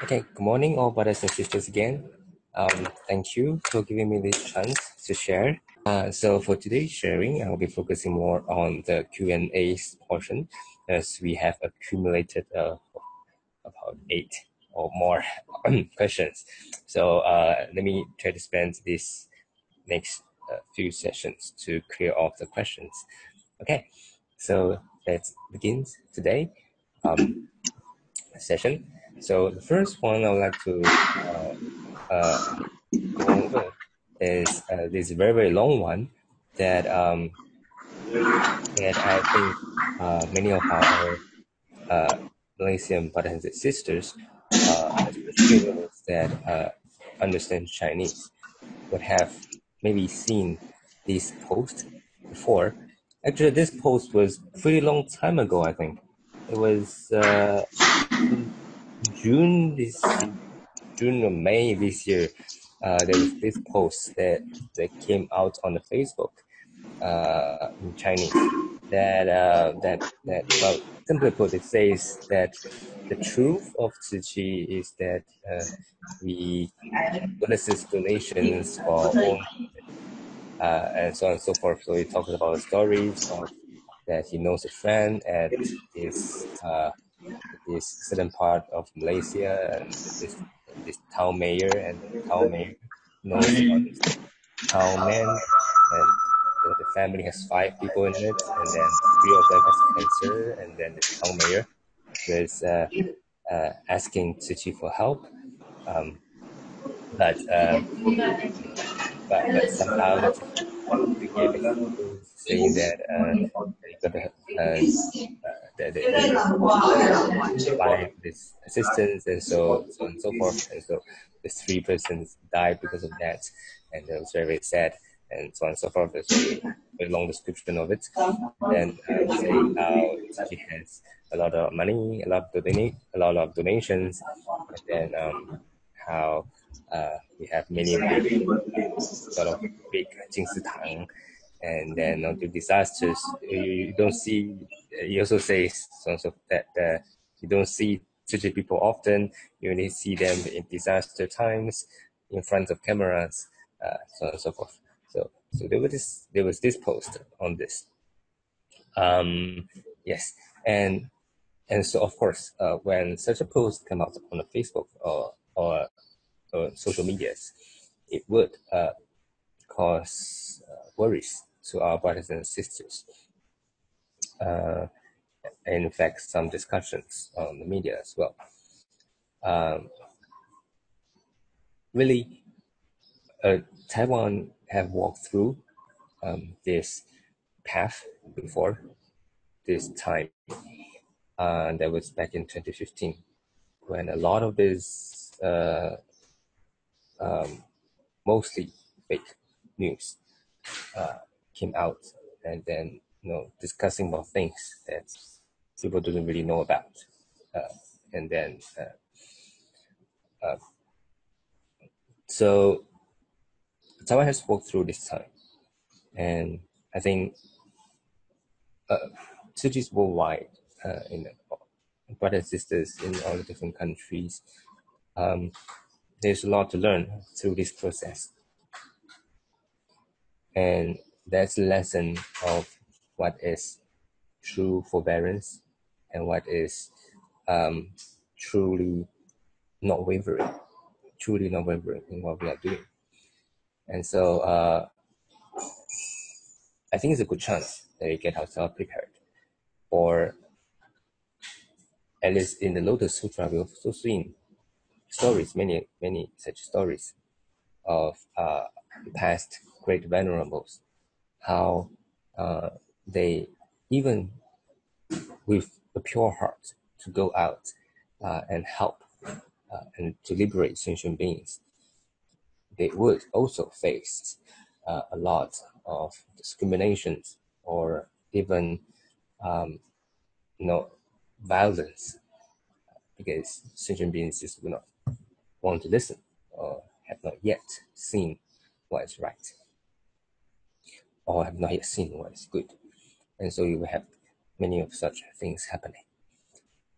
Okay, good morning, all brothers and sisters again. Thank you for giving me this chance to share. So for today's sharing, I will be focusing more on the Q&A portion, as we have accumulated about 8 or more questions. So let me try to spend this next few sessions to clear off the questions. Okay, so let's begin today session. So the first one I would like to go over is this very, very long one that I think many of our Malaysian brothers and sisters, especially those that understand Chinese, would have maybe seen this post before. Actually, this post was a pretty long time ago, I think. It was in June or May this year. There was this post that came out on the Facebook in Chinese that well, simply put, it says that the truth of Tzu Chi is that we solicit donations for our own and so on and so forth. So he talks about stories of that he knows a friend at this certain part of Malaysia, and this town mayor, and the town mayor knows about this town man, and the family has 5 people in it, and then 3 of them has cancer, and then this town mayor was asking Tzu Chi for help, um, but somehow the Tzu Chi wanted to give excuses, saying that they got that they apply this assistance, and so on and so forth, and so the 3 persons died because of that, and it was very, very sad, and so on and so forth. There's a very long description of it. Then saying how Tzu Chi has a lot of money, a lot of donations, and then how we have many big sort of big Jing and then on to disasters, you don't see. He also says so that you don't see such people often. You only see them in disaster times, in front of cameras, so on and so forth. So there was this post on this. Yes, and so of course, when such a post come out on a Facebook or social medias, it would cause worries to our brothers and sisters. In fact, some discussions on the media as well. Really, Taiwan have walked through this path before this time. That was back in 2015, when a lot of this mostly fake news came out, and then discussing about things that people didn't really know about, and then so Taiwan has walked through this time, and I think cities worldwide, in brothers and sisters in all the different countries, there's a lot to learn through this process, and that's a lesson of what is true forbearance and what is truly not wavering in what we are doing. And so I think it's a good chance that we get ourselves prepared. Or at least in the Lotus Sutra, we've also seen stories, many such stories of past great venerables, how they, even with a pure heart, to go out and help and to liberate sentient beings, they would also face a lot of discriminations or even violence, because sentient beings just do not want to listen or have not yet seen what is right, or have not yet seen what is good. And so you will have many of such things happening.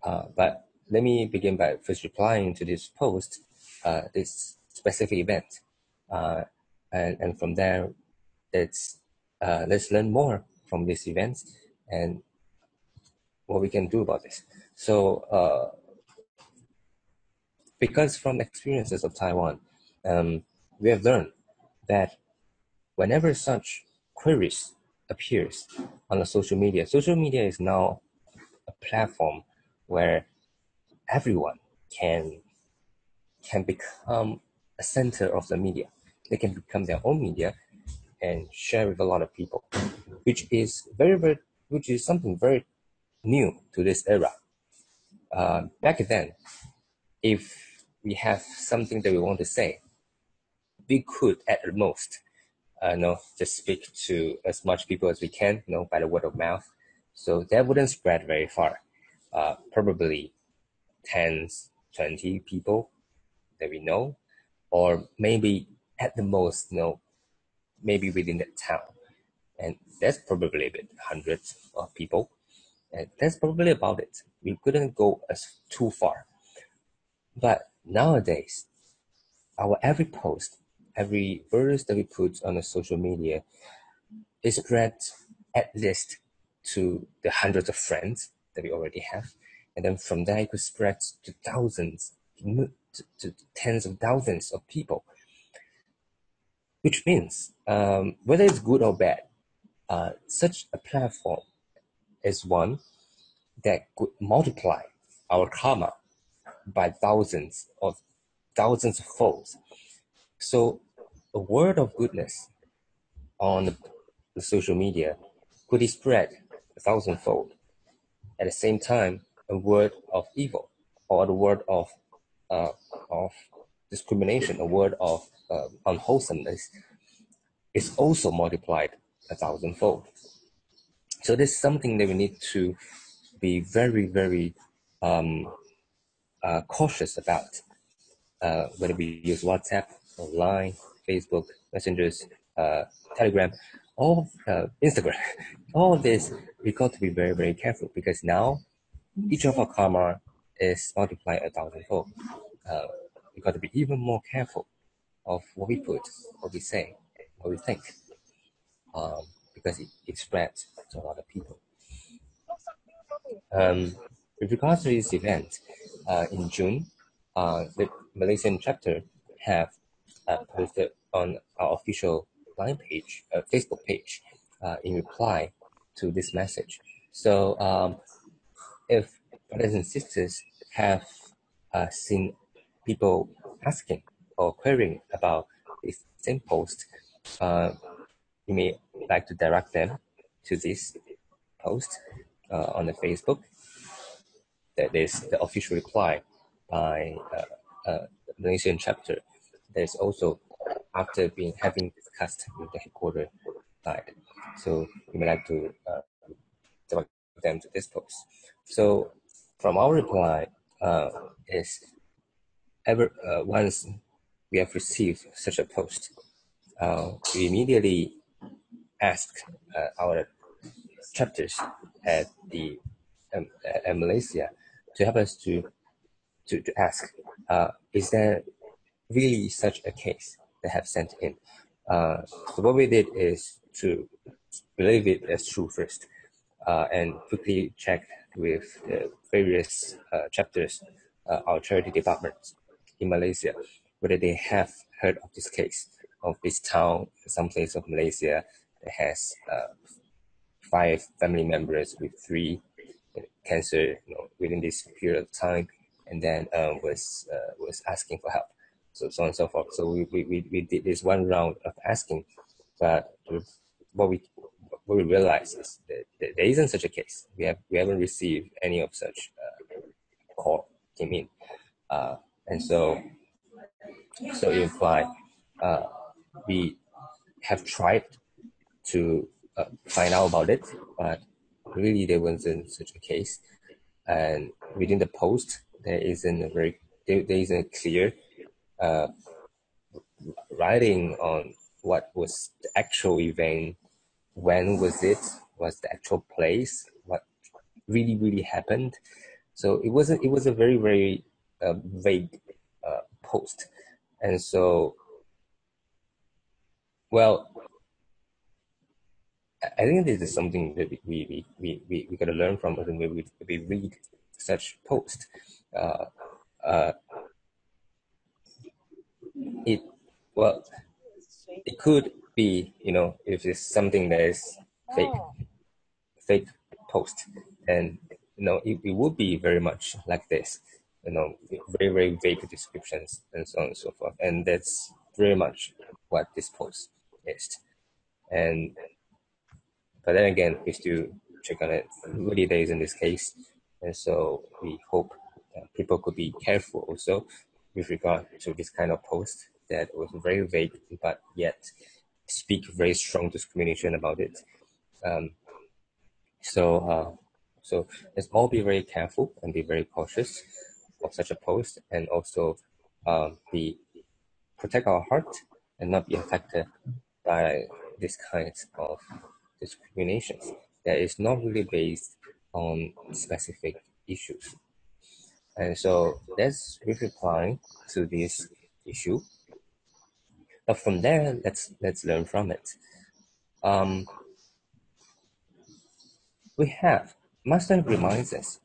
But let me begin by first replying to this post, this specific event, and from there, let's learn more from this event and what we can do about this. So, because from experiences of Taiwan, we have learned that whenever such queries appears on the social media is now a platform where everyone can become a center of the media. They can become their own media and share with a lot of people, which is something very new to this era. Back then, if we have something that we want to say, we could at most, just speak to as much people as we can, by the word of mouth. So that wouldn't spread very far. Probably tens, 20 people that we know, or maybe at the most, maybe within that town. And that's probably a bit hundreds of people. And that's probably about it. We couldn't go as too far. But nowadays, our every post, every verse that we put on the social media is spread at least to the hundreds of friends that we already have. And then from there, it could spread to thousands, to tens of thousands of people. Which means, whether it's good or bad, such a platform is one that could multiply our karma by thousands of folds. So a word of goodness on the social media could be spread a thousandfold. At the same time, a word of evil or a word of discrimination, a word of unwholesomeness is also multiplied a thousandfold. So this is something that we need to be very, very cautious about. Whether we use WhatsApp, or Line, Facebook, Messengers, Telegram, Instagram, all of this, we got to be very, very careful because now each of our karma is multiplied a thousandfold. We got to be even more careful of what we put, what we say, what we think, because it spreads to a lot of people. With regards to this event, in June, the Malaysian chapter have posted on our official line page, Facebook page, in reply to this message. So if brothers and sisters have seen people asking or querying about this same post, you may like to direct them to this post on the Facebook. That is the official reply by the Malaysian chapter. There's also after having discussed with the headquarter side. So you may like to direct them to this post. So from our reply is once we have received such a post, we immediately ask our chapters at at Malaysia to help us to ask, is there really such a case that have sent in? So what we did is to believe it as true first, and quickly check with various chapters, our charity departments in Malaysia, whether they have heard of this case of this town, some place of Malaysia that has 5 family members with 3 cancer, within this period of time, and then was asking for help. So on and so forth. So we did this one round of asking, but what we realized is that there isn't such a case. We haven't received any of such call came in, and so it implied we have tried to find out about it, but really there wasn't such a case. And within the post, there isn't a clear writing on what was the actual event, when was it, what's the actual place, what really happened. So it was a very, very vague post. And so, well, I think this is something that we got to learn from when we read such post. It well, it could be, if it's something that is fake, fake post, and it would be very much like this, very, very vague descriptions and so on and so forth, and that's very much what this post is. And but then again, we still check on it early days in this case, and so we hope that people could be careful also with regard to this kind of post that was very vague but yet speak very strong discrimination about it. So let's all be very careful and be very cautious of such a post, and also be protect our heart and not be affected by this kind of discriminations that is not really based on specific issues. And so that's with replying to this issue. But from there, let's learn from it. We have Master reminds us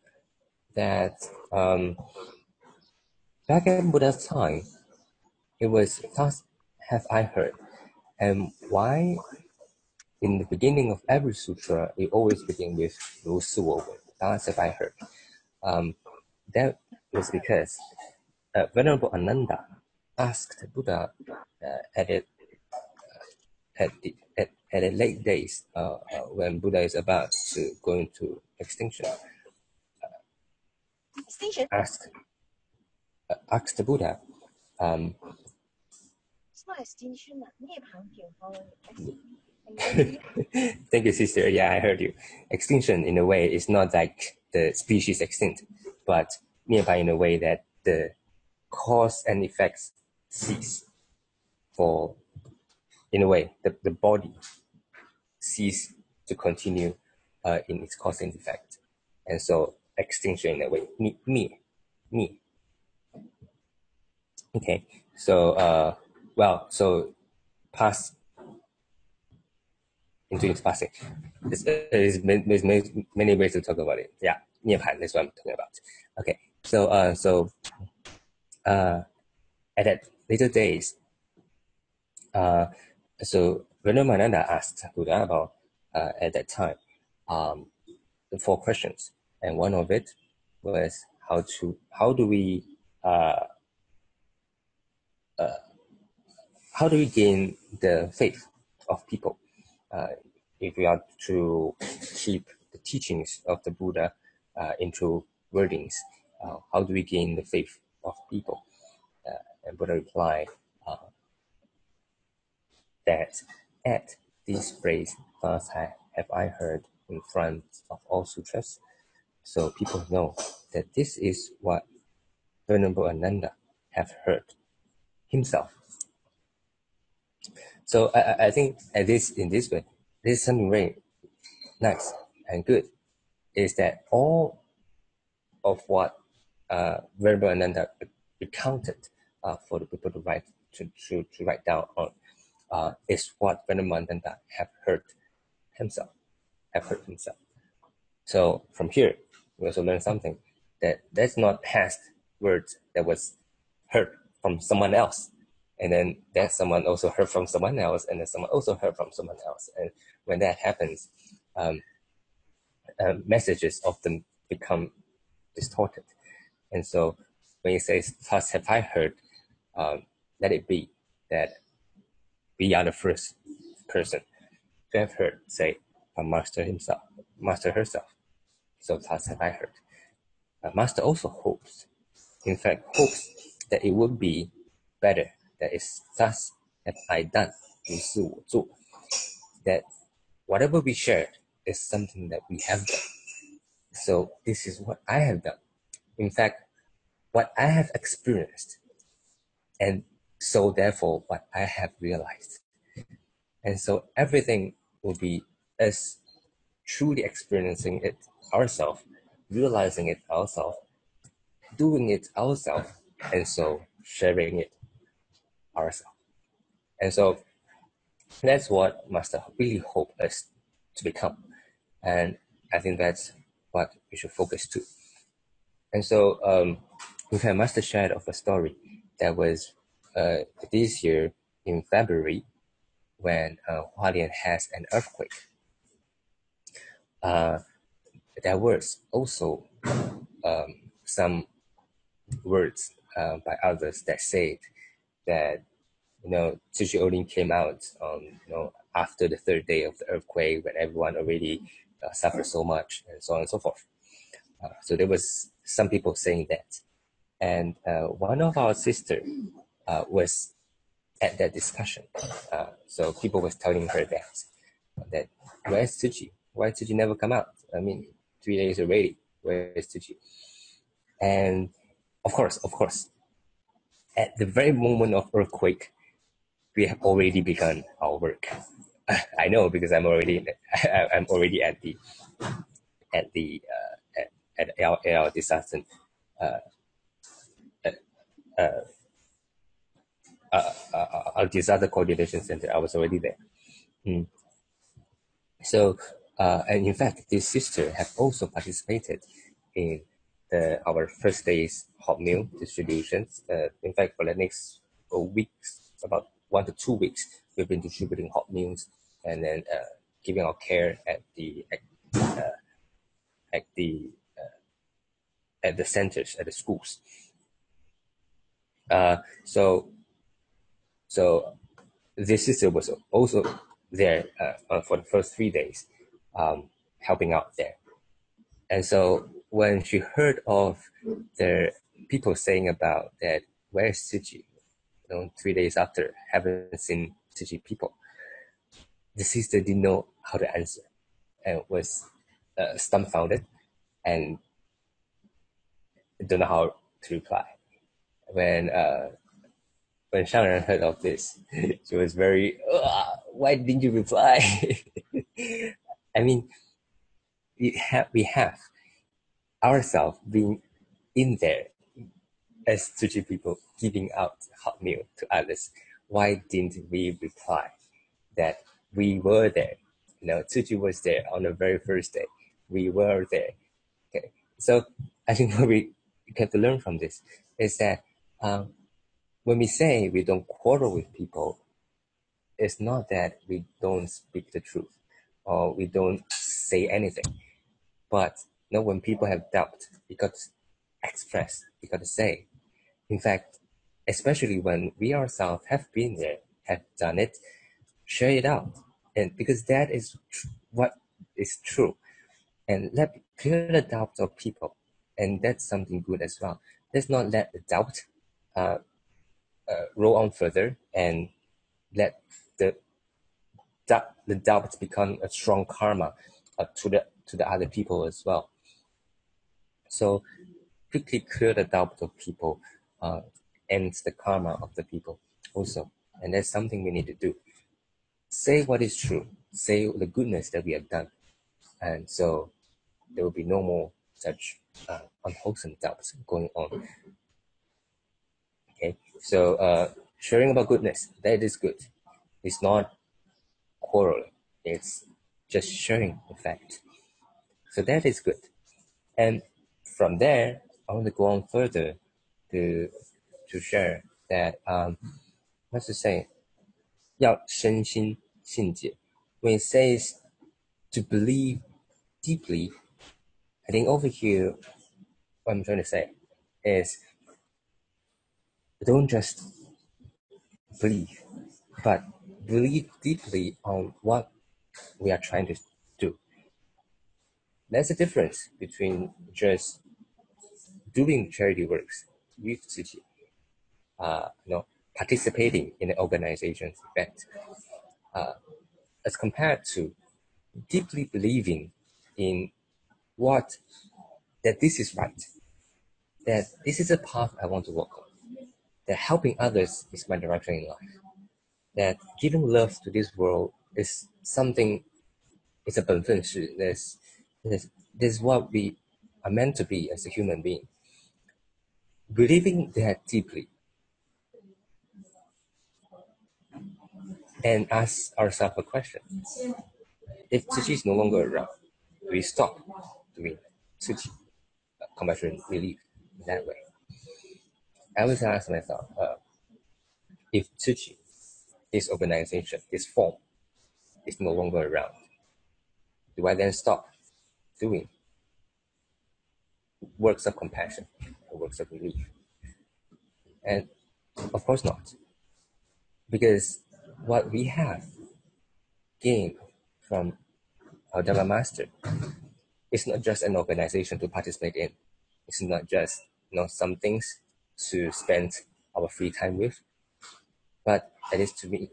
that back in Buddha's time, it was thus have I heard, and why in the beginning of every sutra it always begins with 如是我闻, thus have I heard. That was because Venerable Ananda asked Buddha at a late days when Buddha is about to go into extinction. Asked the Buddha. It's not extinction, 涅槃條放 Thank you, sister. Yeah, I heard you. Extinction, in a way, is not like the species extinct, but nearby in a way that the cause and effects cease. For, in a way, the body cease to continue in its cause and effect. And so extinction in a way, 灭. Okay, so, so pass into its passing. There's many ways to talk about it. Yeah, 涅槃 is what I'm talking about. Okay, so at that later days, so Venerable Ananda asked Buddha about at that time the 4 questions, and one of it was how do we gain the faith of people if we are to keep the teachings of the Buddha into wordings? How do we gain the faith of people? And Buddha replied that at this phrase, thus have I heard in front of all sutras, so people know that this is what Venerable Ananda have heard himself. So I think in this way, this is something very nice and good, is that all of what Venerable Ananda recounted for the people to write down on is what Venerable Ananda have heard himself. So from here, we also learn something, that that's not past words that was heard from someone else, and then that someone also heard from someone else, and then someone also heard from someone else. And when that happens, messages often become distorted. And so when he says, thus have I heard, let it be that we are the first person to have heard, say, from Master himself, Master herself. So thus have I heard. Master also hopes, in fact, hopes that it would be better, that is, thus have I done, 如是我做, that whatever we shared is something that we have done. So this is what I have done. In fact, what I have experienced, and so therefore what I have realized. And so everything will be us truly experiencing it ourselves, realizing it ourselves, doing it ourselves, and so sharing it ourselves. And so that's what Master really hoped us to become. And I think that's what we should focus to. And so we have Master shared of a story that was this year in February when Hualien has an earthquake. There was also some words by others that said that Tzu Chi only came out after the third day of the earthquake when everyone already suffered so much and so on and so forth. So there was some people saying that, and one of our sisters was at that discussion. So people was telling her that where's Tzu Chi? Why Tzu Chi never come out? I mean, 3 days already. Where's Tzu Chi? And of course, at the very moment of earthquake, we have already begun our work. I know because I'm already at the our disaster our disaster coordination center. I was already there. So and in fact, this sister have also participated in our first day's hot meal distributions. In fact, for the next weeks, about 1 to 2 weeks, we've been distributing hot meals and then giving our care at the centers, at the schools. So this sister was also there for the first 3 days, helping out there. And so when she heard of the people saying about that, where's Tzu Chi? 3 days after, haven't seen Tzu Chi people. The sister didn't know how to answer and was dumbfounded and don't know how to reply. When Shangren heard of this, she was very, why didn't you reply? I mean, we have ourselves being in there as Tzu Chi people giving out hot meal to others. Why didn't we reply that we were there? Tzu Chi was there on the very first day. We were there. Okay, so I think what we have to learn from this is that when we say we don't quarrel with people, it's not that we don't speak the truth or we don't say anything. But when people have doubt, we got to express, we got to say. In fact, especially when we ourselves have been there, have done it, share it out. And because that is what is true. And let clear the doubts of people. And that's something good as well. Let's not let the doubt roll on further and let the doubt become a strong karma to the other people as well. So quickly clear the doubt of people ends the karma of the people also. And that's something we need to do. Say what is true. Say the goodness that we have done. And so there will be no more such unwholesome doubts going on. Okay, so sharing about goodness, that is good. It's not quarreling. It's just sharing the fact. So that is good. And from there, I want to go on further to share that what's to say, 要身心信解. When it says to believe deeply, I think over here, what I'm trying to say is don't just believe, but believe deeply on what we are trying to do. There's a difference between just doing charity works with Tzu Chi, participating in an organization's event, as compared to deeply believing in that this is right, that this is a path I want to walk on, that helping others is my direction in life, that giving love to this world is something, it's a 本分事, this is what we are meant to be as a human being. believing that deeply and ask ourselves a question. If Tzu Chi is no longer around, we stop doing Tzu Chi, compassion relief in that way. I always ask myself, if Tzu Chi, this organization, this form, is no longer around, do I then stop doing works of compassion or works of relief? And of course not, because what we have gained from our Dharma master is not just an organization to participate in. It's not just some things to spend our free time with, but at least to me,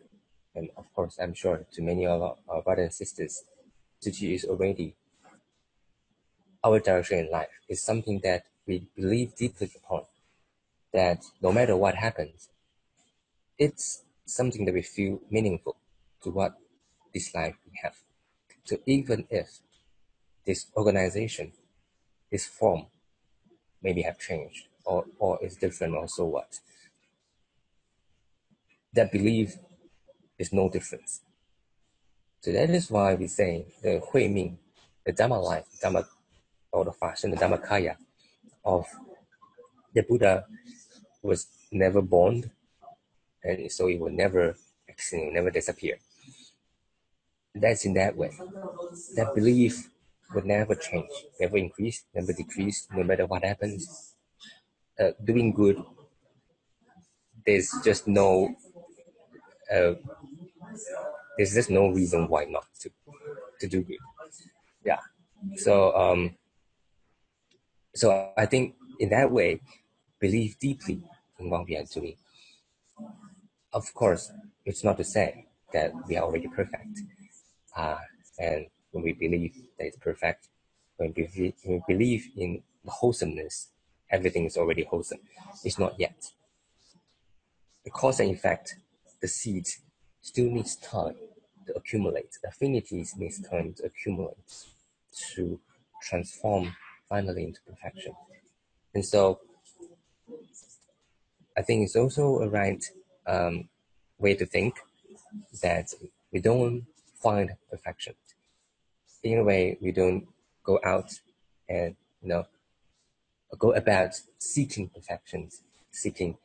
and of course I'm sure to many of our brothers and sisters, Tzu Chi is already our direction in life. It's something that we believe deeply upon, that no matter what happens, it's something that we feel meaningful to what this life we have. So even if this organization, this form maybe have changed or is different or so what, that belief is no difference. So that is why we say the Hui Ming, the Dharma life, Dharma or the fashion, the Dharmakaya of the Buddha was never born, and so it will never extinct, never disappear. That's in that way. That belief would never change, never increase, never decrease, no matter what happens. Doing good, there's just no uh, there's just no reason why not to do good. Yeah. So so I think in that way, believe deeply in what we are doing. Of course, it's not to say that we are already perfect. And when we believe that it's perfect, when we believe in the wholesomeness, everything is already wholesome. It's not yet. The cause and effect, the seed, still needs time to accumulate. Affinities needs time to accumulate, to transform finally into perfection. And so I think it's also a right way to think that we don't find perfection. In a way, we don't go out and go about seeking perfections, seeking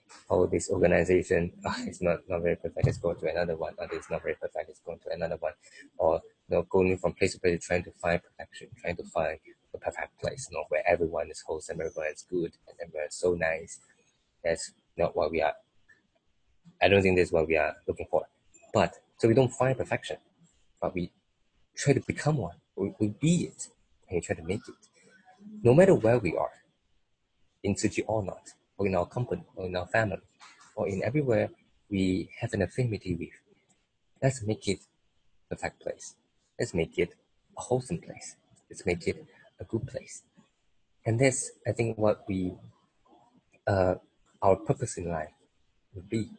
this organization it's not very perfect, let's go to another one, or it's not very perfect, let's go to another one, or going from place to place trying to find perfection, trying to find the perfect place, where everyone is wholesome, everyone is good, and everyone is so nice. That's not what we are. I don't think that's what we are looking for. But so we don't find perfection, but we try to become one. We be it, and we try to make it. No matter where we are, in Tzu Chi or not, or in our company, or in our family, or in everywhere we have an affinity with, let's make it a perfect place. Let's make it a wholesome place. Let's make it a good place. And that's, I think, what our purpose in life would be.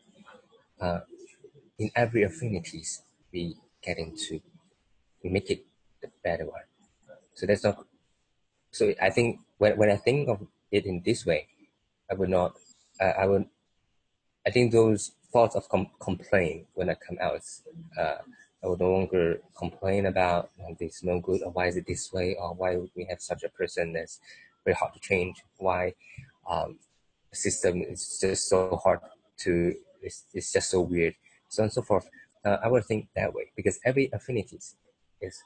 In every affinities we get into, we make it the better one. So that's not. So I think when I think of it in this way, I would not. I would. I think those thoughts of complaint when I come out, I would no longer complain about this no good, or why is it this way, or why we have such a person that's very hard to change, why the system is just so hard to, it's just so weird, so on and so forth. I would think that way because every affinity is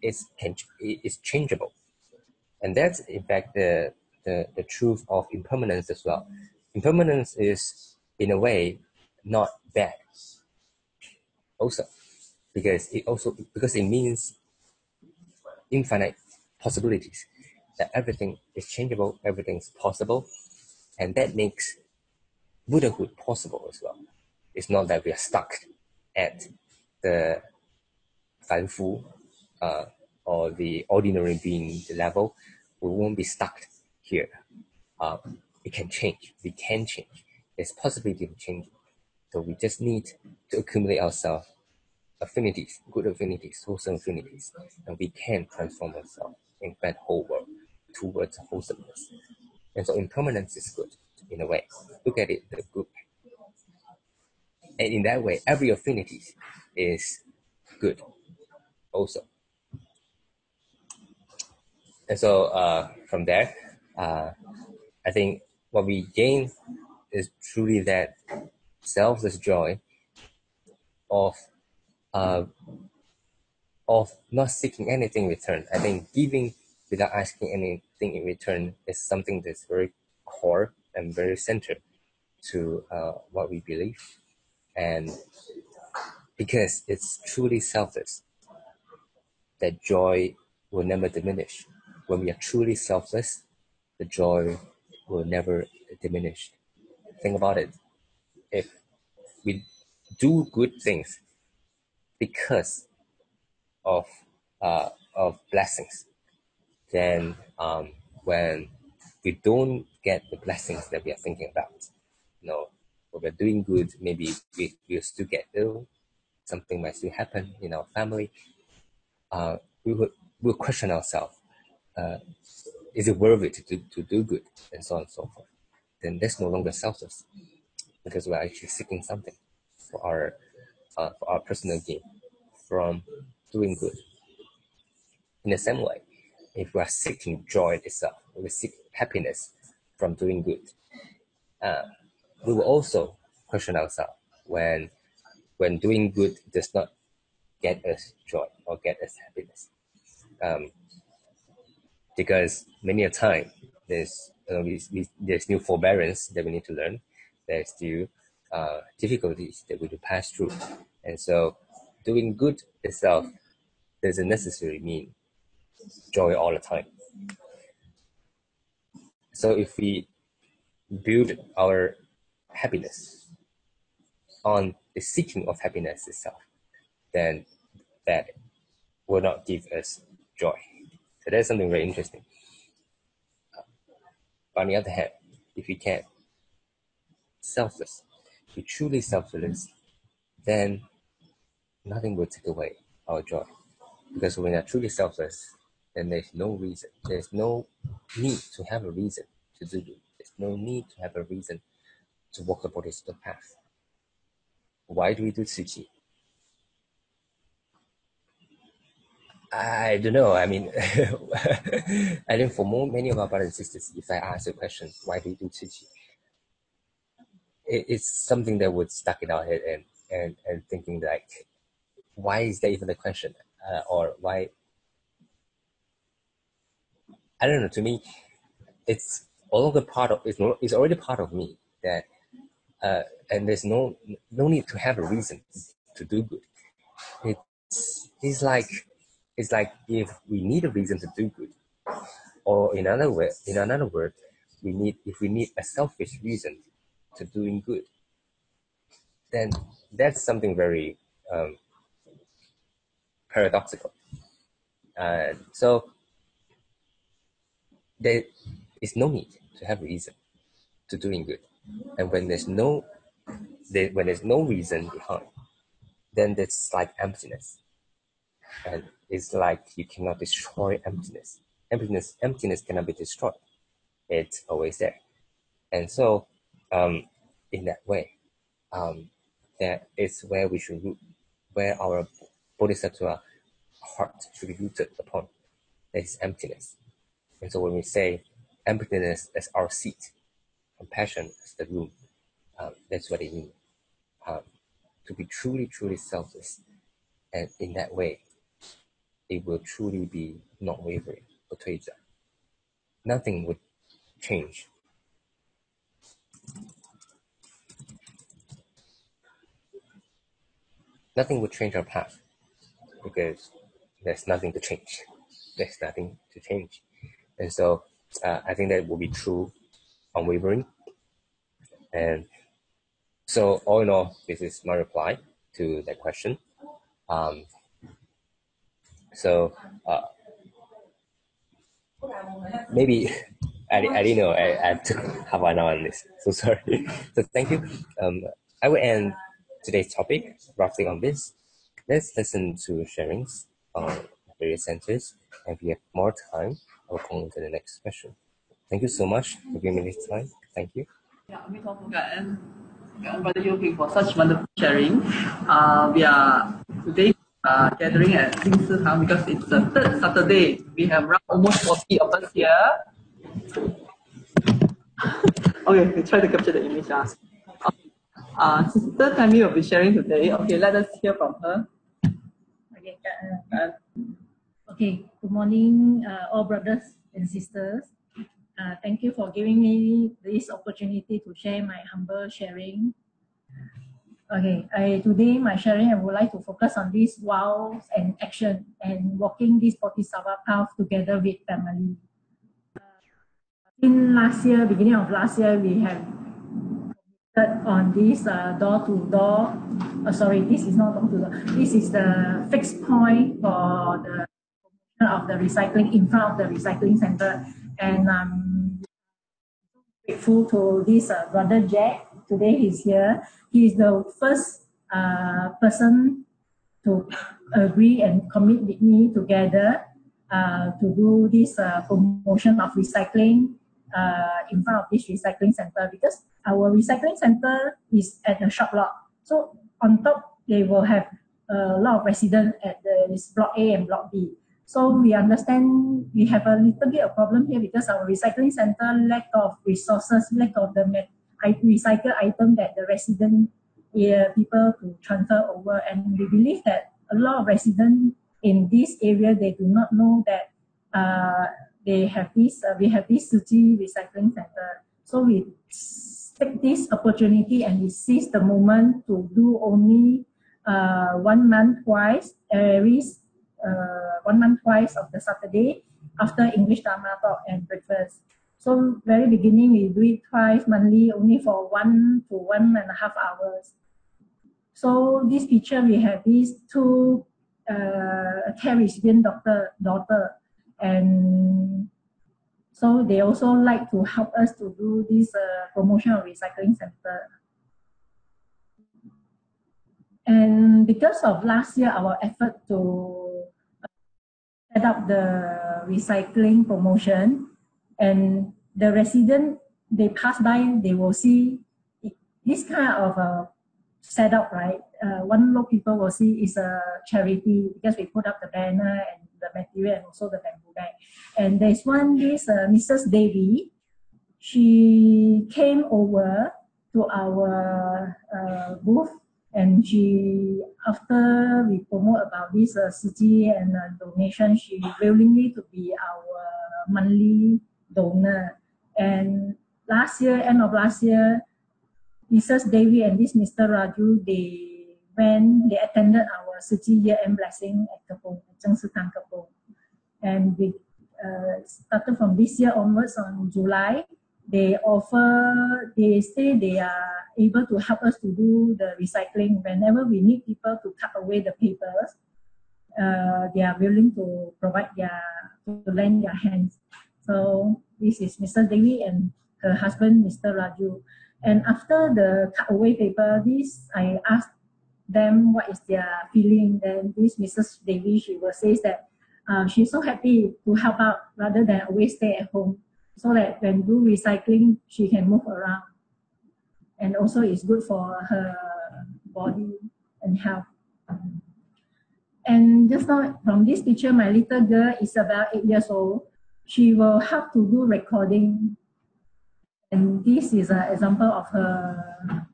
is changeable, and that's in fact the truth of impermanence as well. Impermanence is in a way not bad also, because it means infinite possibilities, that everything is changeable, everything is possible, and that makes Buddhahood possible as well. It's not that we are stuck at the fanfu or the ordinary being level. We won't be stuck here. It can change. We can change. There's possibility of changing. So we just need to accumulate ourselves affinities, good affinities, wholesome affinities, and we can transform ourselves in that whole world towards wholesomeness. And so impermanence is good in a way. Look at it, the good. And in that way, every affinity is good also. And so from there, I think what we gain is truly that selfless joy of uh, of not seeking anything in return. I think giving without asking anything in return is something that's very core and very central to what we believe. And because it's truly selfless, that joy will never diminish. When we are truly selfless, the joy will never diminish. Think about it. If we do good things because of blessings, then when we don't get the blessings that we are thinking about, when we're doing good, maybe we'll still get ill, something might still happen in our family. We'll question ourselves, is it worth it to do good, and so on and so forth. Then that's no longer selfless, because we're actually seeking something for our personal gain from doing good. In the same way, if we are seeking joy itself, we seek happiness from doing good, we will also question ourselves when doing good does not get us joy or get us happiness. Because many a time there's new forbearance that we need to learn. There's still difficulties that we need to pass through. And so doing good itself doesn't necessarily mean joy all the time. So if we build our happiness on the seeking of happiness itself, then that will not give us joy. So that's something very interesting. But on the other hand, if we can selfless, if we truly selfless, then nothing will take away our joy. Because when we are truly selfless, then there's no reason, there's no need to have a reason to do good. There's no need to have a reason to walk the Bodhisattva path. Why do we do Tzu Chi? I don't know. I mean, I think for many of our brothers and sisters, if I ask the question, why do you do Tzu Chi? It's something that would stuck in our head and thinking like, why is that even a question? Or why? I don't know. To me, it's all of the part of it's already part of me that, and there's no need to have a reason to do good. It's like if we need a reason to do good, or in another word, if we need a selfish reason to doing good, then that's something very paradoxical. So there is no need to have a reason to doing good, and when there's no reason behind, then it's like emptiness, and it's like you cannot destroy emptiness. Emptiness cannot be destroyed. It's always there. And so, in that way, that is where we should root, where our bodhisattva heart should be rooted upon. That is emptiness. And so when we say emptiness as our seat, compassion as the room, that's what it means. To be truly, truly selfless. And in that way, it will truly be not wavering, but nothing would change. Nothing would change our path, because there's nothing to change. There's nothing to change. And so I think that will be true, unwavering. And so all in all, this is my reply to that question. So maybe I didn't know I took half an hour on this. So sorry. So thank you. I will end today's topic roughly on this. Let's listen to sharings on various centers, and if we have more time, I'll go on to the next question. Thank you so much for giving me this time. Thank you. Yeah, we talk again. Brother Yogi for such wonderful sharing. We are today gathering at Jing because it's the third Saturday. We have around almost 40 of us here. Okay, we try to capture the image. This is the third time we will be sharing today. Okay, let us hear from her. Okay, okay. Good morning, all brothers and sisters. Thank you for giving me this opportunity to share my humble sharing. Okay, today my sharing I would like to focus on these vows and action and walking this Bodhisattva path together with family. In last year, beginning of last year, we have on this door-to-door. Sorry, this is not door-to-door. This is the fixed point for the of the recycling in front of the recycling center, and I'm grateful to this brother Jack. Today he's here. He is the first person to agree and commit with me together to do this promotion of recycling in front of this recycling center, because our recycling center is at the shop lot. So on top, they will have a lot of residents at this block A and block B. So we understand we have a little bit of problem here because our recycling center lack of resources, lack of the recycle item that the resident people to transfer over. And we believe that a lot of residents in this area, they do not know that they have this, we have this Tzu Chi recycling center. So we take this opportunity and we seize the moment to do only 1 month twice, every 1 month twice of the Saturday after English Dharma talk and breakfast. So very beginning we do it twice monthly, only for 1 to 1.5 hours. So this picture we have these two care recipient daughter, and so they also like to help us to do this promotion of recycling center. And because of last year our effort to set up the recycling promotion, and the resident, they pass by, they will see this kind of setup, right? One lot people will see is a charity because we put up the banner and the material and also the bamboo bag. And there's one, this Mrs. Devi, she came over to our booth, and she, after we promote about this Tzu Chi and donation, she willingly to be our monthly donor. And last year, end of last year, Mrs. Devi and this Mr. Raju, they attended our Tzu Chi year-end blessing at Kapong, at Cheng Kapong. And we started from this year onwards on July, they say they are able to help us to do the recycling. Whenever we need people to cut away the papers, they are willing to provide to lend their hands. So this is Mrs. Devi and her husband, Mr. Raju. And after the cut away paper, I asked them what is their feeling. Then this Mrs. Devi, she will say that she's so happy to help out rather than always stay at home, so that when do recycling, she can move around. And also it's good for her body and health. And just now from this picture, my little girl is about 8 years old. She will help to do recording. And this is an example of her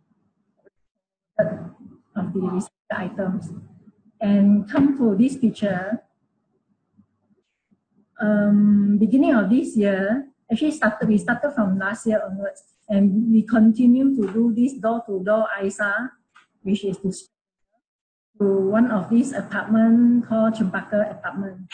of the recycled items. And come to this picture, beginning of this year, actually we started from last year onwards, and we continue to do this door-to-door ISA, which is to one of these apartment called Chempaka apartment.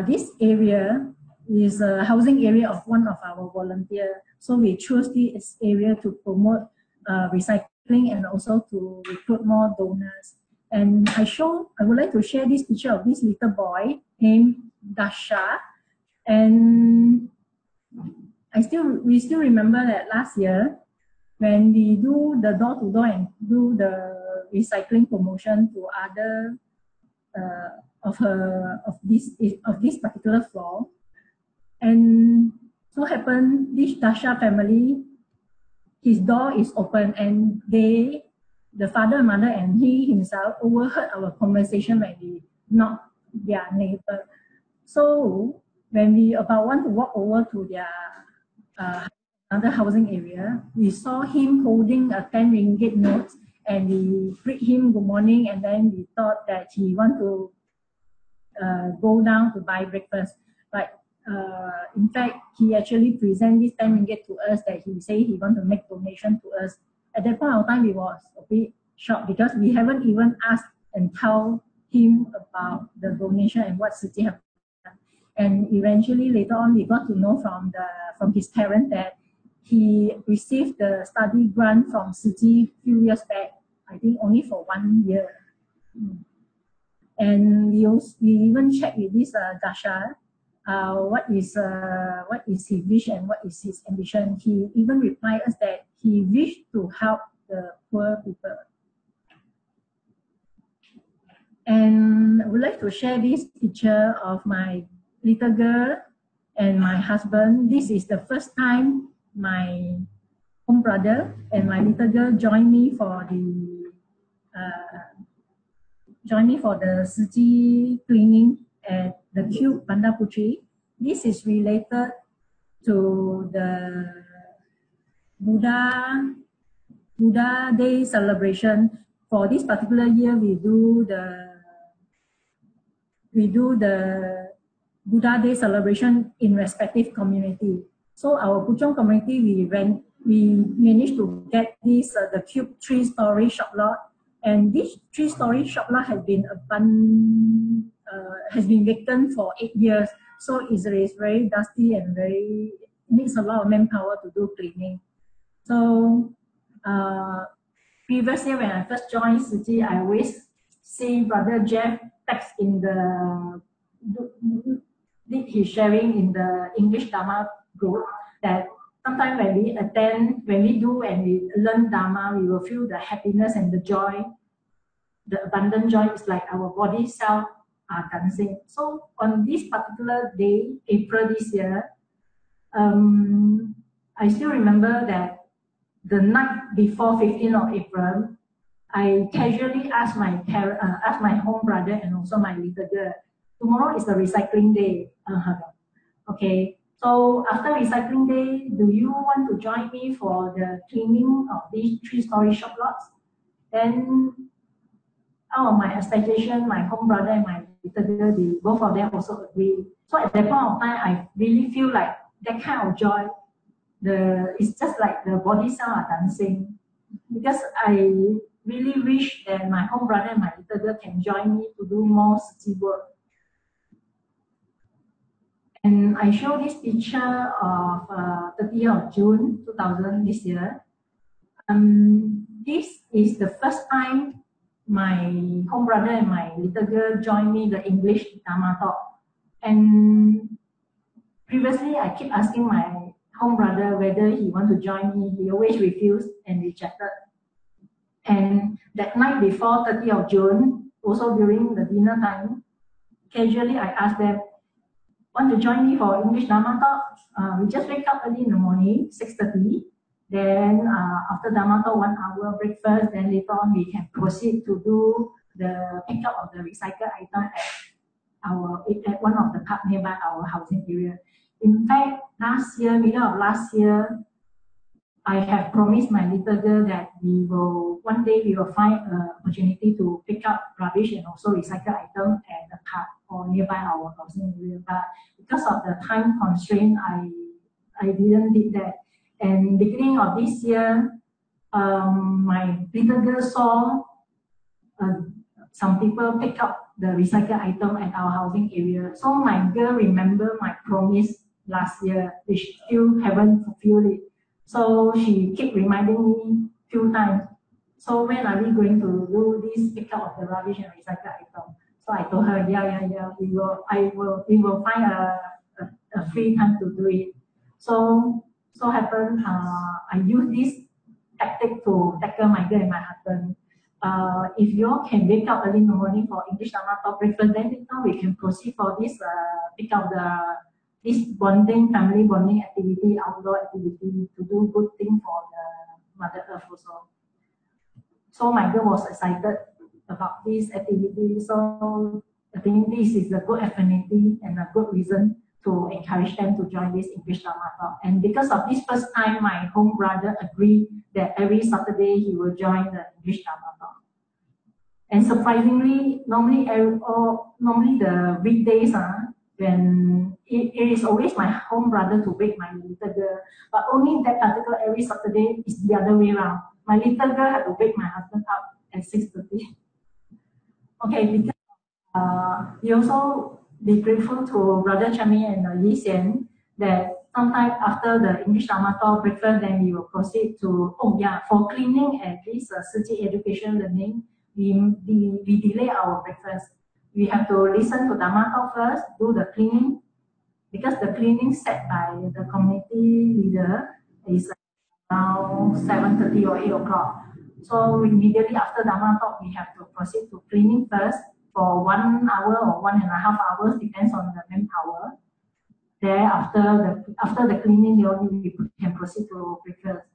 This area is a housing area of one of our volunteers. So we chose this area to promote recycling and also to recruit more donors. And I would like to share this picture of this little boy named Dasha. And we still remember that last year when we do the door-to-door and do the recycling promotion to other of this particular floor, and So happened, this Dasha family, his door is open, and they, the father, mother, and he himself overheard our conversation when we knocked their neighbor. So when we about want to walk over to their another housing area, we saw him holding a 10 ringgit note, and we greet him good morning, and then we thought that he want to go down to buy breakfast. But in fact, he actually present this 10 ringgit to us, that he say he want to make donation to us. At that point of time, we was a bit shocked because we haven't even asked and tell him about the donation and what Tzu Chi have done. And eventually, later on, we got to know from his parent that he received the study grant from Tzu Chi few years back, I think only for 1 year. And we even check with this Dasha, what is his wish and what is his ambition. He even replied us that he wished to help the poor people. And I would like to share this picture of my little girl and my husband. This is the first time my home brother and my little girl joined me for the Tzu Chi cleaning at the Cube Bandar Putri. This is related to the Buddha Day celebration. For this particular year, we do the Buddha Day celebration in respective community. So our Puchong community, we managed to get this the Cube 3-story shop lot, and this 3-story shop lot has been vacant for 8 years. So it is very dusty and needs a lot of manpower to do cleaning. So previously, when I first joined Tzu Chi, I always see Brother Jeff text did his sharing in the English Dharma group, that sometimes when we learn Dharma, we will feel the happiness and the joy, the abundant joy. Is like our body cell are dancing. So on this particular day, April this year, I still remember that the night before 15th of April, I casually asked my home brother and also my little girl, tomorrow is the recycling day. Okay, so after recycling day, do you want to join me for the cleaning of these 3-story shop lots? Then out of my expectation, my home brother and my little girl, both of them also agree. So at that point of time, I really feel like that kind of joy, it's just like the body cell are dancing, because I really wish that my home brother and my little girl can join me to do more Tzu Chi work. And I show this picture of 30th of June 2000 this year. This is the first time my home brother and my little girl joined me the English Dharma talk. And previously, I keep asking my home brother whether he want to join me. He always refused and rejected. And that night before 30th of June, also during the dinner time, casually I asked them, want to join me for English Dharma talk? We just wake up early in the morning, 6:30. Then after Dharma talk, 1 hour breakfast. Then later on, we can proceed to do the pickup of the recycled item at one of the park nearby our housing area. In fact, middle of last year, I have promised my little girl that one day we will find an opportunity to pick up rubbish and also recycle items at the park or nearby our housing area. But because of the time constraint, I didn't do that. And beginning of this year, my little girl saw some people pick up the recycled item at our housing area. So my girl remember my promise last year, which still haven't fulfilled it. So she kept reminding me few times. So when are we going to do this pick up of the rubbish and recycled item? So I told her, yeah, we will find a free time to do it. So happened, I use this tactic to tackle my girl and my husband. If you all can wake up early in the morning for English Dharma talk breakfast, then we can proceed for this pick up the this bonding, family bonding activity, outdoor activity to do good thing for the Mother Earth also. So my girl was excited about this activity. So I think this is a good affinity and a good reason to encourage them to join this English Dharma talk. And because of this first time, my home brother agreed that every Saturday he will join the English Dharma talk. And surprisingly, normally the weekdays, when it is always my home brother to wake my little girl, but only that particular every Saturday is the other way around. My little girl had to wake my husband up at 6:30. Okay, because we also be grateful to Brother Chami and Yi Xian that sometime after the English Dharma talk breakfast, then we will proceed to, for cleaning at this Tzu Chi education learning, we delay our breakfast. We have to listen to Dharma talk first, do the cleaning, because the cleaning set by the community leader is around 7:30 or 8 o'clock. So immediately after Dharma talk, we have to proceed to cleaning first for 1 hour or 1.5 hours, depends on the manpower. There, after the cleaning, we can proceed to breakfast.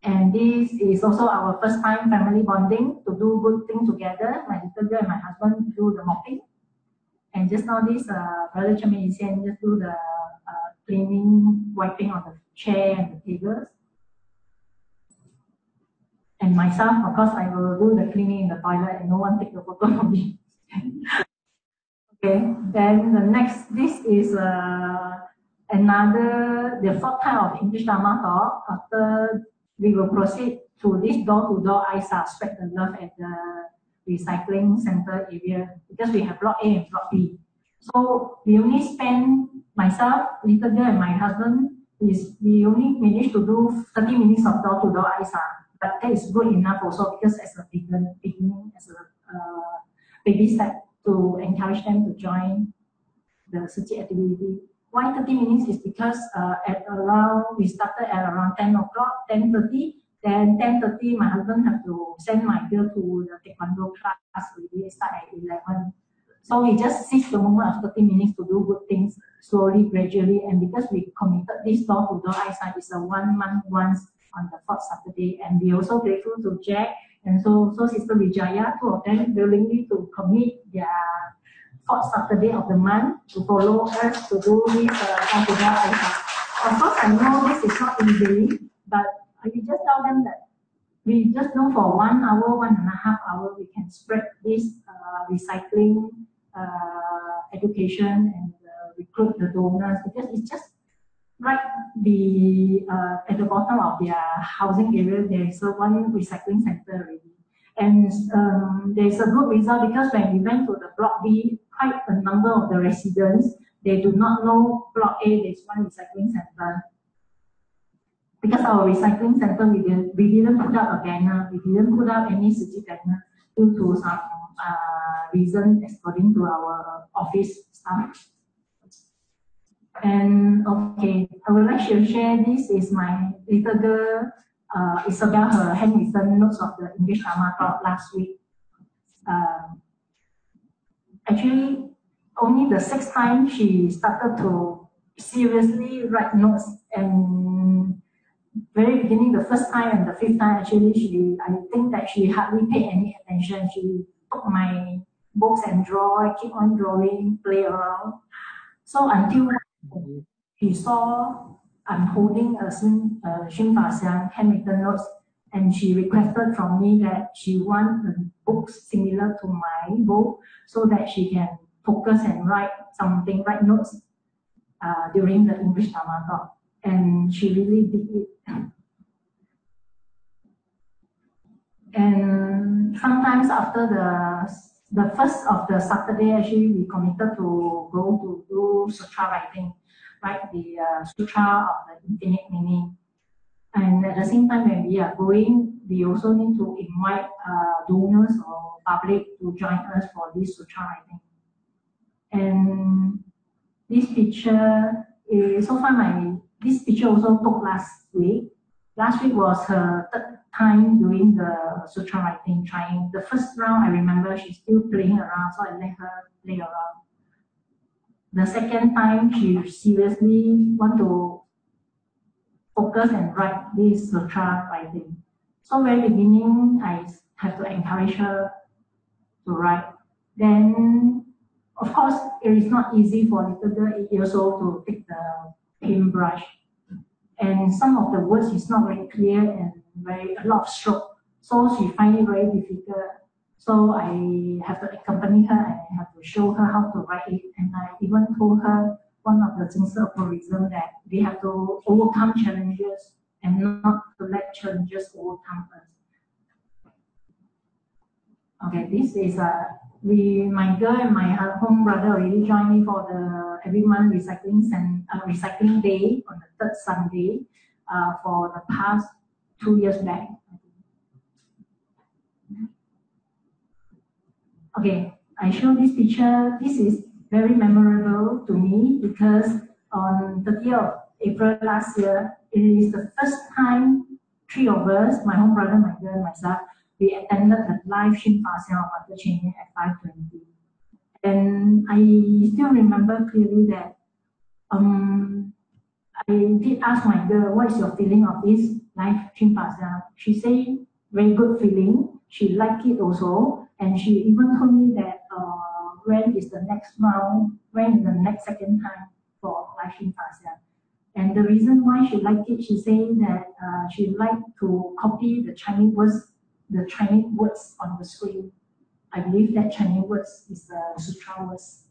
And this is also our first time family bonding to do good things together. My little girl and my husband do the mopping. And just now this Brother Chami Isian just do the cleaning, wiping on the chair and the tables. And myself, of course, I will do the cleaning in the toilet and no one take the photo of me. Okay, then the next, this is the fourth time of English Dharma talk. After we will proceed to this door-to-door ISA, spread the love at the recycling center area, because we have block A and block B. So we only spend, myself, little girl and my husband, we only managed to do 30 minutes of door-to-door ISA. But that is good enough also, because as a beginning, as a baby step to encourage them to join the Tzu Chi activity. Why 30 minutes is because we started at around 10 o'clock, 10:30. Then 10:30, my husband have to send my girl to the Taekwondo class. We start at 11. So we just seize the moment of 30 minutes to do good things slowly, gradually. And because we committed this door-to-door ISA, it's a 1 month once on the 4th Saturday. And we also grateful to Jack and so Sister Vijaya, two of them willingly to commit their 4th Saturday of the month to follow us to do this door-to-door ISA. Of course, I know this is not easy, but I just tell them that we just know for 1 hour, 1.5 hours, we can spread this recycling education and recruit the donors, because it's just right at the bottom of their housing area, there is one recycling center already. And there's a good result, because when we went to the block B, quite a number of the residents, they do not know block A, there's one recycling center. Because our recycling center, we didn't put up a banner, we didn't put up any Tzu Chi banner due to some reason according to our office staff. And okay, I would like to share, this is my little girl, Isabel, her handwritten notes of the English Dharma talk last week. Actually, only the 6th time she started to seriously write notes, and very beginning, the 1st time and the 5th time, actually, I think that she hardly paid any attention. She took my books and keep on drawing, play around. So until she saw I'm holding a Xin Fa Xiang handwritten notes, and she requested from me that she wants a book similar to my book, so that she can focus and write notes during the English Dharma talk. And she really did it. And sometimes after the first of the Saturday, actually, we committed to go to do sutra writing, write the sutra of the infinite meaning. And at the same time, when we are going, we also need to invite donors or public to join us for this sutra writing. And this picture is so far this picture also took last week. Last week was her 3rd time doing the sutra writing, trying. The first round, I remember she's still playing around, so I let her play around. the second time she seriously want to focus and write this sutra writing. So very beginning, I have to encourage her to write. Then, of course, it is not easy for little girl 8 years old to take the paintbrush. And some of the words is not very clear and a lot of stroke. So she find it very difficult. So I have to accompany her and I have to show her how to write it. And I even told her one of the Jing aphorism that we have to overcome challenges and not to let challenges overcome us. Okay, this is my girl and my home brother already joined me for the every month recycling day on the third Sunday for the past 2 years back. Okay, I show this picture. This is very memorable to me because on 30th of April last year, it is the first time 3 of us, my home brother, my girl, and myself, we attended the live Shin Fa of Mother Cheng at 5:20. And I still remember clearly that I did ask my girl, what is your feeling of this live Shin Fa? She said, very good feeling. She liked it also. And she even told me that when is the next round, when is the next second time for live Shin Fa. And the reason why she liked it, she said that she liked to copy the Chinese words on the screen. I believe that Chinese words is the sutra words.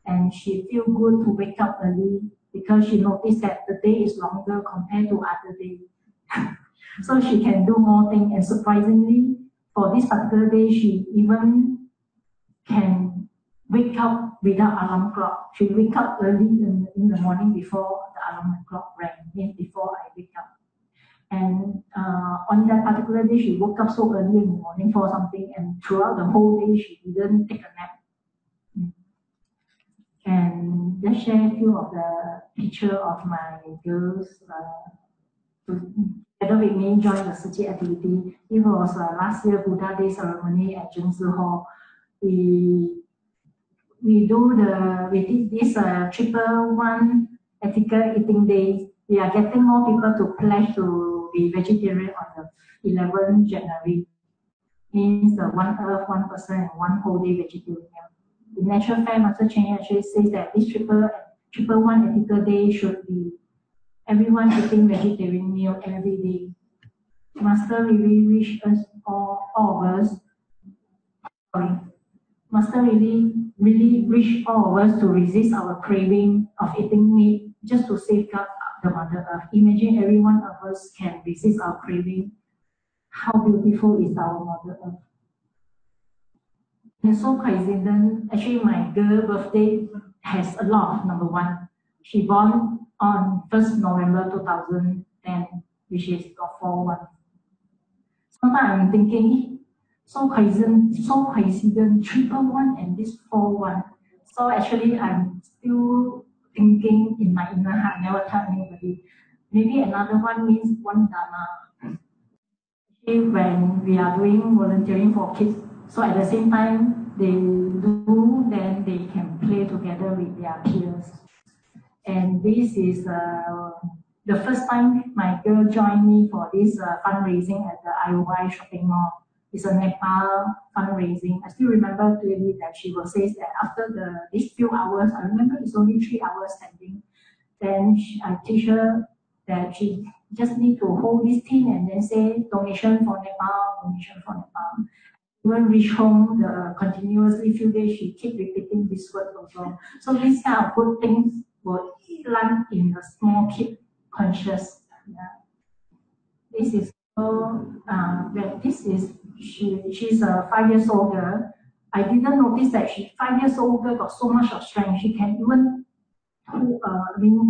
And she feel good to wake up early because she noticed that the day is longer compared to other days. So she can do more things. And surprisingly, for this particular day, she even can wake up without alarm clock. She wake up early in the morning before the alarm clock rang, before I wake up. And on that particular day, she woke up so early in the morning for something, and throughout the whole day, she didn't take a nap. And let's share a few of the picture of my girls together with me join the Tzu Chi activity. It was last year Buddha Day ceremony at Jing Hall. We did this 111 ethical eating day. We are getting more people to pledge to be vegetarian on the 11th January. Means the 1 earth, 1 person, and 1 whole day vegetarian. The Natural Fair Master Cheng actually says that this 111 ethical day should be everyone eating vegetarian meal every day. Master really wish us all of us. Master really wish all of us to resist our craving of eating meat just to safeguard the Mother Earth. Imagine every one of us can resist our craving. How beautiful is our Mother Earth. And so coincident, actually my girl birthday has a lot of number 1. She born on 1st November 2010, which is got 4-1. Sometimes I'm thinking, so coincident, 111 and this 4-1. So actually I'm still thinking in my inner heart, never tell anybody. Maybe another one means Wondrous Dharma. When we are doing volunteering for kids, so at the same time they do, then they can play together with their peers. And this is the first time my girl joined me for this fundraising at the IOI shopping mall. It's a Nepal fundraising. I still remember clearly that she will say that after these few hours, I remember it's only 3 hours standing, then I teach her that she just need to hold this tin and then say donation for Nepal, donation for Nepal. When reach home, continuously few days she keep repeating this word also. So these kind of good things will land in the small kid conscious. Yeah. This is she's a 5 years old girl. I didn't notice that 5 years old girl got so much of strength. She can even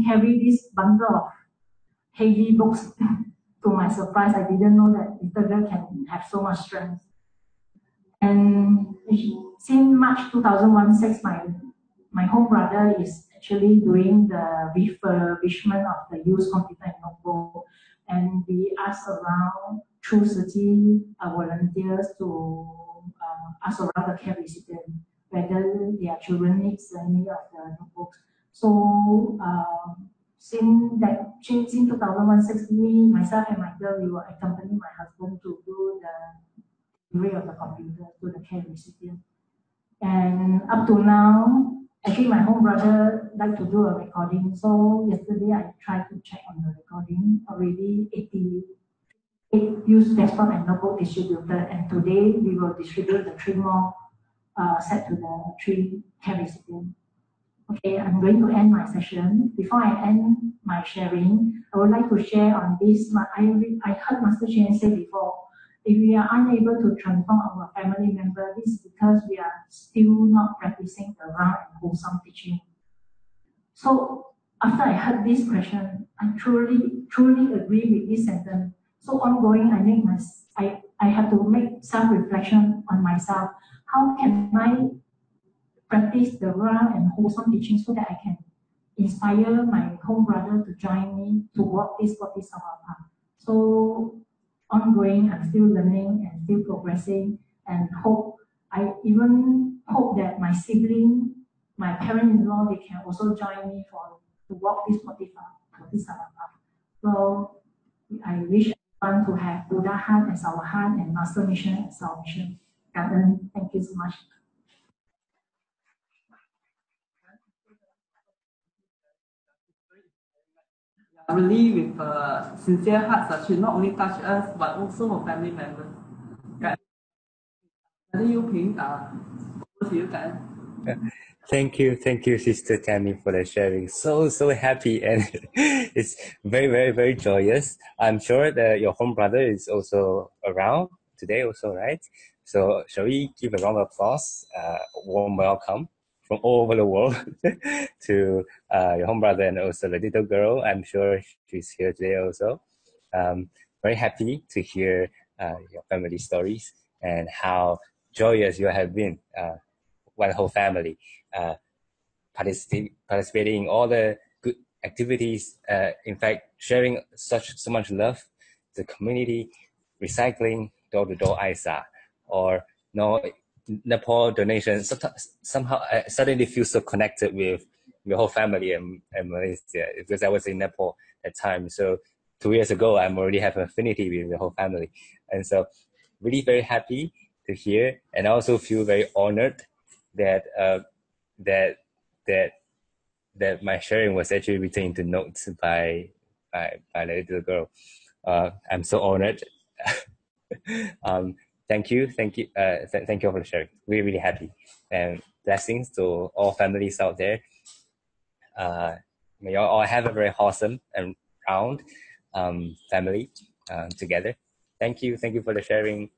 carry this bundle of heavy books. To my surprise, I didn't know that little girl can have so much strength. And since March 2016, my home brother is actually doing the refurbishment of the used computer and notebook. And we ask around through Tzu Chi volunteers to ask around the care recipient whether their children needs any of the notebooks. So since 2016, me, myself and my girl, we will accompany my husband to do the delivery of the computer to the care recipient. And up to now, actually my home brother like to do a recording. So yesterday I tried to check on the recording. Already 88 use desktop and notebook distributed. And today we will distribute the 3 more set to the 3 care recipients. Okay, I'm going to end my session. Before I end my sharing, I would like to share on this. I heard Master Cheng say before, if we are unable to transform our family member, this is because we are still not practicing the round and wholesome teaching. So after I heard this question, I truly agree with this sentence. So ongoing, I have to make some reflection on myself. How can I practice the round and wholesome teaching so that I can inspire my home brother to join me to walk this Bodhisattva path? So ongoing, I'm still learning and still progressing, and I even hope that my sibling, my parent-in-law, they can also join me to walk this Bodhisattva path. So I wish everyone to have Buddha heart as our heart and Master mission as our mission. Thank you so much. Really, with sincere hearts, should not only touch us but also our family members. Thank you, Sister Tammy, for the sharing. So happy, and it's very joyous. I'm sure that your home brother is also around today, also, right? So, shall we give a round of applause, warm welcome from all over the world to your home brother and also the little girl. I'm sure she's here today also. Very happy to hear your family stories and how joyous you have been. One whole family participating in all the good activities. In fact, sharing so much love to the community, recycling, door-to-door ISA, or Nepal donation. Somehow I suddenly feel so connected with the whole family and Malaysia, because I was in Nepal at the time. So 2 years ago, I'm already have affinity with the whole family, and so really very happy to hear, and I also feel very honored that that my sharing was actually written into notes by the little girl. I'm so honored. Thank you thank you all for sharing. Really happy, and blessings to all families out there. May you all have a very wholesome and round family together. Thank you for the sharing.